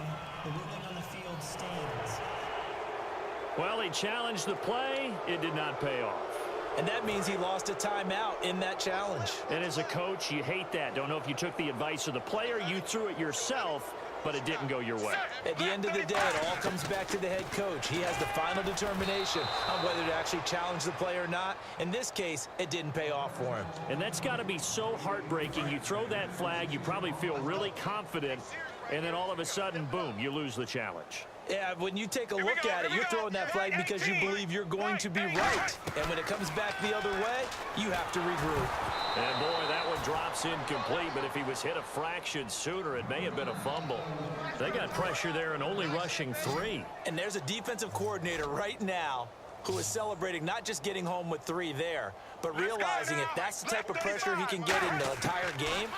the ruling on the field stands. Well, he challenged the play. It did not pay off. And that means he lost a timeout in that challenge. And as a coach, you hate that. Don't know if you took the advice of the player, you threw it yourself, but it didn't go your way. At the end of the day, it all comes back to the head coach. He has the final determination on whether to actually challenge the play or not. In this case, it didn't pay off for him. And that's got to be so heartbreaking. You throw that flag, you probably feel really confident, and then all of a sudden, boom, you lose the challenge. Yeah, when you take a look at it, you're throwing that flag because you believe you're going to be right. And when it comes back the other way, you have to regroup. And boy, that one drops incomplete, but if he was hit a fraction sooner, it may have been a fumble. They got pressure there and only rushing 3. And there's a defensive coordinator right now who is celebrating not just getting home with 3 there, but realizing if that's the type of pressure he can get in the entire game,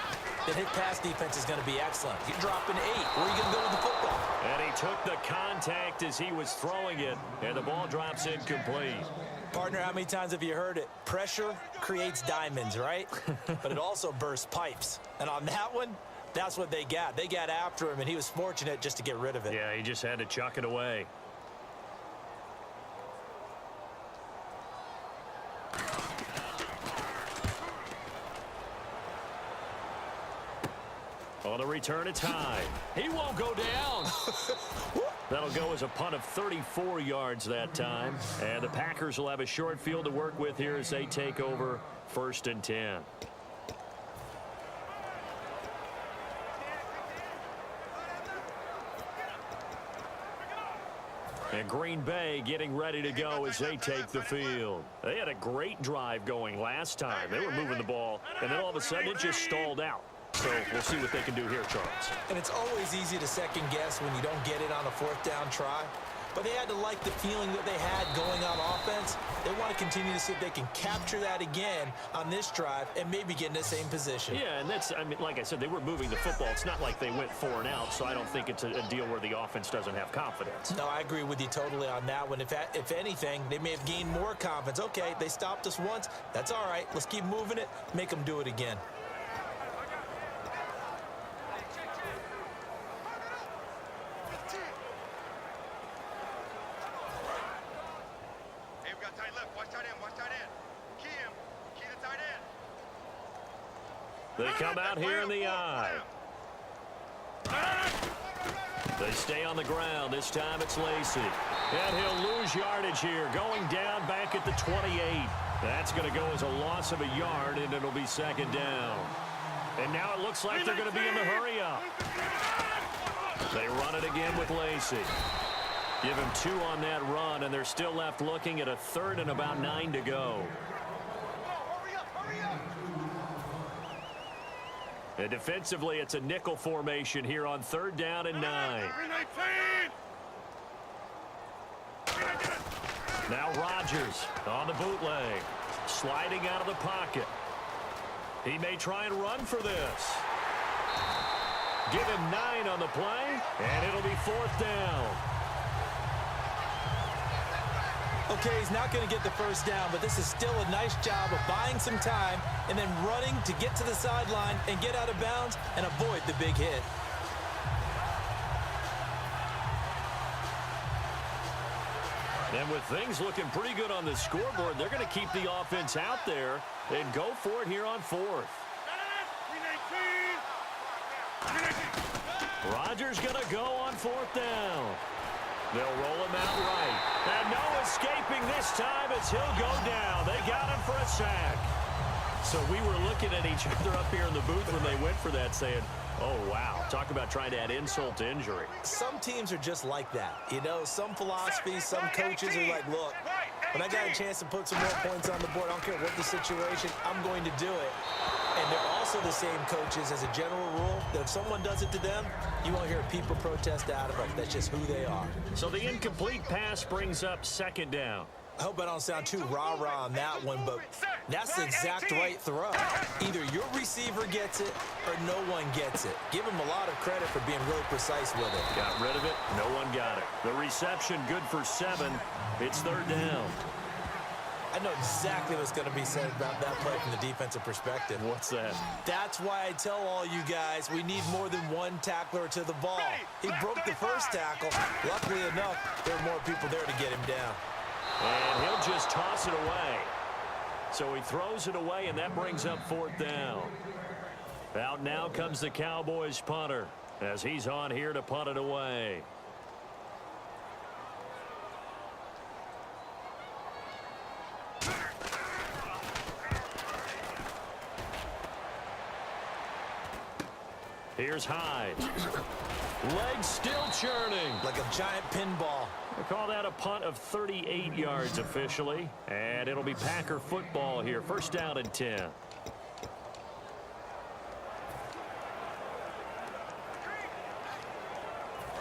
then his pass defense is going to be excellent. You drop an 8. Where are you going to go with the football? And he took the contact as he was throwing it, and the ball drops incomplete. Partner, how many times have you heard it? Pressure creates diamonds, right? But it also bursts pipes. And on that one, that's what they got. They got after him, and he was fortunate just to get rid of it. Yeah, he just had to chuck it away. On the return, it's high. He won't go down. That'll go as a punt of 34 yards that time. And the Packers will have a short field to work with here as they take over 1st and 10. And Green Bay getting ready to go as they take the field. They had a great drive going last time. They were moving the ball, and then all of a sudden it just stalled out. So we'll see what they can do here, Charles. And it's always easy to second guess when you don't get it on a 4th down try. But they had to like the feeling that they had going on offense. They want to continue to see if they can capture that again on this drive and maybe get in the same position. Yeah, and that's, I mean, like I said, they were moving the football. It's not like they went 4 and out, so I don't think it's a deal where the offense doesn't have confidence. No, I agree with you totally on that one. If anything, they may have gained more confidence. Okay, they stopped us once. That's all right. Let's keep moving it. Make them do it again. They come out here in the eye. They stay on the ground. This time it's Lacy. And he'll lose yardage here. Going down back at the 28. That's going to go as a loss of a yard, and it'll be 2nd down. And now it looks like they're going to be in the hurry-up. They run it again with Lacy. Give him 2 on that run, and they're still left looking at a 3rd and about 9 to go. And defensively, it's a nickel formation here on 3rd down and 9. Now Rodgers on the bootleg, sliding out of the pocket. He may try and run for this. Give him 9 on the play, and it'll be 4th down. Okay, he's not going to get the 1st down, but this is still a nice job of buying some time and then running to get to the sideline and get out of bounds and avoid the big hit. And with things looking pretty good on the scoreboard, they're going to keep the offense out there and go for it here on 4th. Rodgers going to go on 4th down. They'll roll him out right. And no escaping this time as he'll go down. They got him for a sack. So we were looking at each other up here in the booth when they went for that saying, oh, wow. Talk about trying to add insult to injury. Some teams are just like that. You know, some philosophies, some coaches are like, look, when I got a chance to put some more points on the board, I don't care what the situation, I'm going to do it. And they're also the same coaches as a general rule that if someone does it to them, you won't hear people protest out of them. That's just who they are. So the incomplete pass brings up 2nd down. I hope I don't sound too rah-rah on that one, but that's the exact right throw. Either your receiver gets it or no one gets it. Give him a lot of credit for being really precise with it. Got rid of it. No one got it. The reception good for 7. It's 3rd down. I know exactly what's going to be said about that play from the defensive perspective. What's that? That's why I tell all you guys we need more than one tackler to the ball. He broke the first tackle. Luckily enough, there were more people there to get him down. And he'll just toss it away. So he throws it away, and that brings up 4th down. Out now comes the Cowboys punter as he's on here to punt it away. Here's Hyde. Legs still churning. Like a giant pinball. They call that a punt of 38 yards officially. And it'll be Packer football here. 1st down and 10.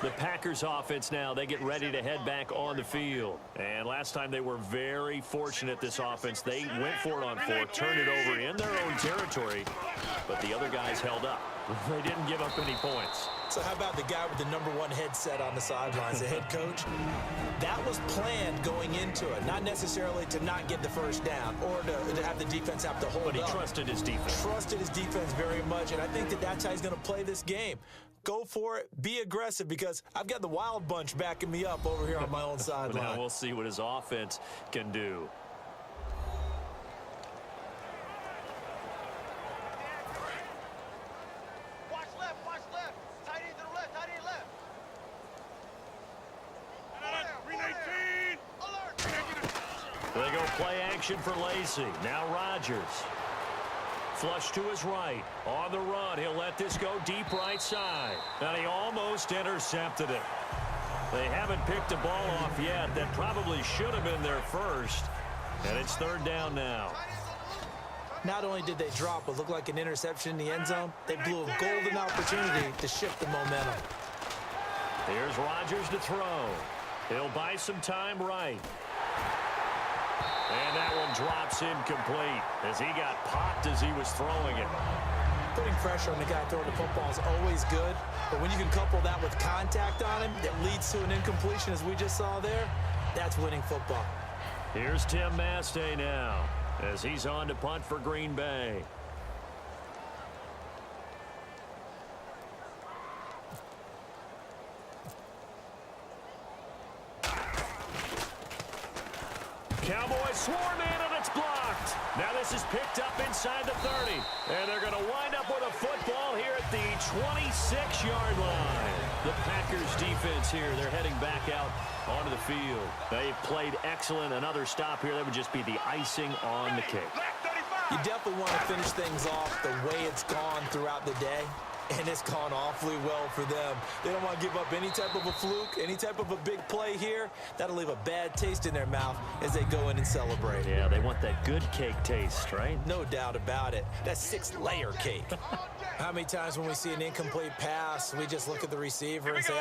The Packers offense now, they get ready to head back on the field. And last time they were very fortunate, this offense. They went for it on fourth, turned it over in their own territory, but the other guys held up. They didn't give up any points. So how about the guy with the #1 headset on the sidelines, the head coach? That was planned going into it, not necessarily to not get the first down or to have the defense have to hold up. But he trusted his defense. Trusted his defense very much, and I think that's how he's going to play this game. Go for it. Be aggressive, because I've got the wild bunch backing me up over here on my own sideline. Now we'll see what his offense can do. Watch left. Tight end to the left, tight end left. 319. Alert. They go play action for Lacy. Now Rodgers. Flush to his right. On the run, he'll let this go deep right side. And he almost intercepted it. They haven't picked the ball off yet. That probably should have been their first. And it's third down now. Not only did they drop what looked like an interception in the end zone, they blew a golden opportunity to shift the momentum. Here's Rodgers to throw. He'll buy some time right. And that one drops incomplete as he got popped as he was throwing it. Putting pressure on the guy throwing the football is always good, but when you can couple that with contact on him that leads to an incompletion, as we just saw there, that's winning football. Here's Tim Mastay now as he's on to punt for Green Bay. Cowboys swarm in, and it's blocked. Now this is picked up inside the 30. And they're going to wind up with a football here at the 26-yard line. The Packers defense here, they're heading back out onto the field. They've played excellent. Another stop here, that would just be the icing on the cake. You definitely want to finish things off the way it's gone throughout the day. And it's gone awfully well for them. They don't want to give up any type of a fluke, any type of a big play here. That'll leave a bad taste in their mouth as they go in and celebrate. Yeah, they want that good cake taste, right? No doubt about it. That 6-layer cake. How many times when we see an incomplete pass, we just look at the receiver and say,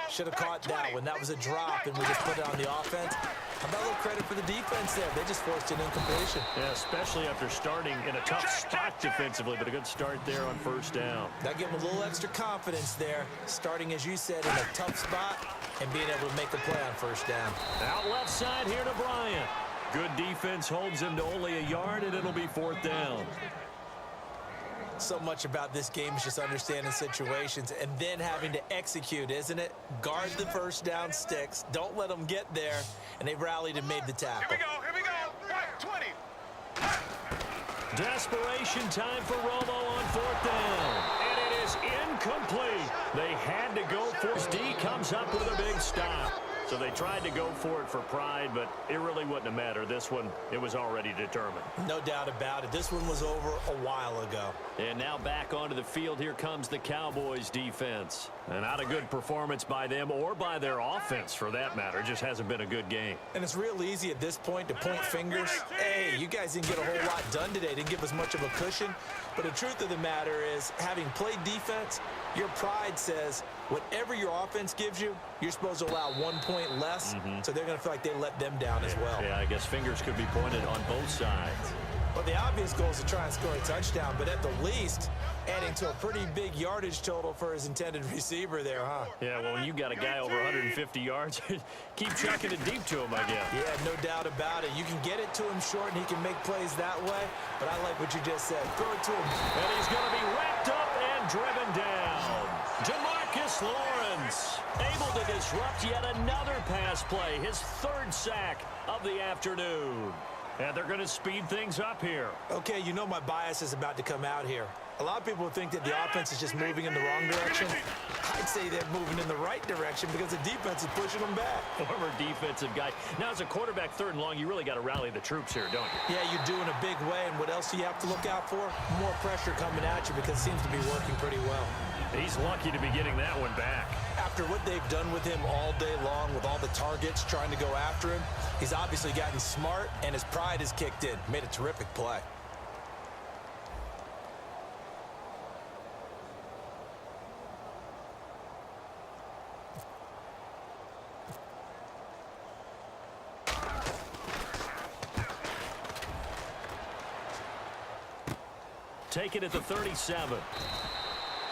should have caught that one. That was a drop, and we just put it on the offense. How about a little credit for the defense there? They just forced an incompletion. Yeah, especially after starting in a tough spot defensively, but a good start there on first down. That gave them a little extra confidence there, starting, as you said, in a tough spot and being able to make a play on first down. Out left side here to Bryant. Good defense holds him to only a yard, and it'll be fourth down. So much about this game is just understanding situations and then having to execute, isn't it? Guard the first down sticks. Don't let them get there. And they rallied and made the tackle. Here we go. Right, 20. Desperation time for Romo on fourth down. And it is incomplete. They had to go for it. D comes up with a big stop. So they tried to go for it for pride, but it really wouldn't have mattered. This one, it was already determined. No doubt about it. This one was over a while ago. And now back onto the field, here comes the Cowboys defense. And not a good performance by them or by their offense, for that matter. It just hasn't been a good game. And it's real easy at this point to point fingers. Hey, you guys didn't get a whole lot done today. Didn't give us much of a cushion. But the truth of the matter is, having played defense, your pride says whatever your offense gives you, you're supposed to allow 1 point less. So they're going to feel like they let them down as well. Yeah, I guess fingers could be pointed on both sides. Well, the obvious goal is to try and score a touchdown, but at the least, adding to a pretty big yardage total for his intended receiver there, huh? Yeah, well, when you got a guy over 150 yards, keep chucking it deep to him, I guess. Yeah, no doubt about it. You can get it to him short, and he can make plays that way, but I like what you just said. Throw it to him. And he's going to be wrapped up and driven down. DeMarcus Lawrence able to disrupt yet another pass play, his third sack of the afternoon. And they're going to speed things up here. Okay, you know my bias is about to come out here. A lot of people think that the offense is just moving in the wrong direction. I'd say they're moving in the right direction because the defense is pushing them back. Former defensive guy. Now, as a quarterback, third and long, you really got to rally the troops here, don't you? Yeah, you do in a big way. And what else do you have to look out for? More pressure coming at you because it seems to be working pretty well. He's lucky to be getting that one back. After what they've done with him all day long with all the targets trying to go after him, he's obviously gotten smart and his pride has kicked in. Made a terrific play. take it at the 37.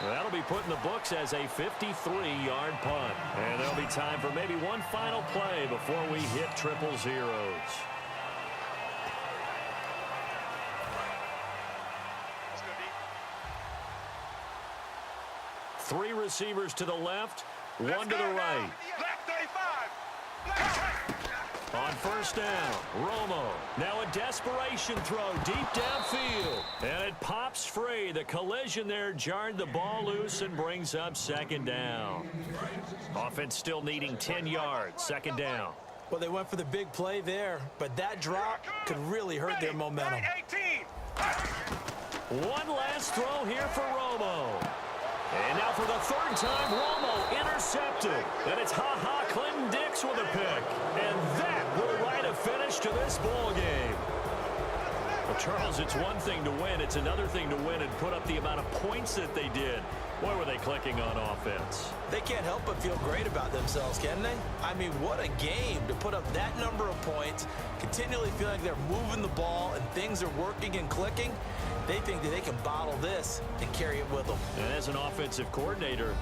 That'll be put in the books as a 53-yard punt. And there'll be time for maybe one final play before we hit triple zeros. Three receivers to the left, one to the right. Left 35. Left 20. On first down, Romo. Now a desperation throw deep downfield. And it pops free. The collision there jarred the ball loose and brings up second down. Offense still needing 10 yards. Second down. Well, they went for the big play there, but that drop could really hurt their momentum. 18. One last throw here for Romo. And now for the third time, Romo intercepted. And it's ha-ha Clinton Dix with a pick. And that will write a finish to this ball game. Well, Charles, it's one thing to win. It's another thing to win and put up the amount of points that they did. Boy, were they clicking on offense. They can't help but feel great about themselves, can they? I mean, what a game to put up that number of points, continually feel like they're moving the ball and things are working and clicking. They think that they can bottle this and carry it with them. And as an offensive coordinator,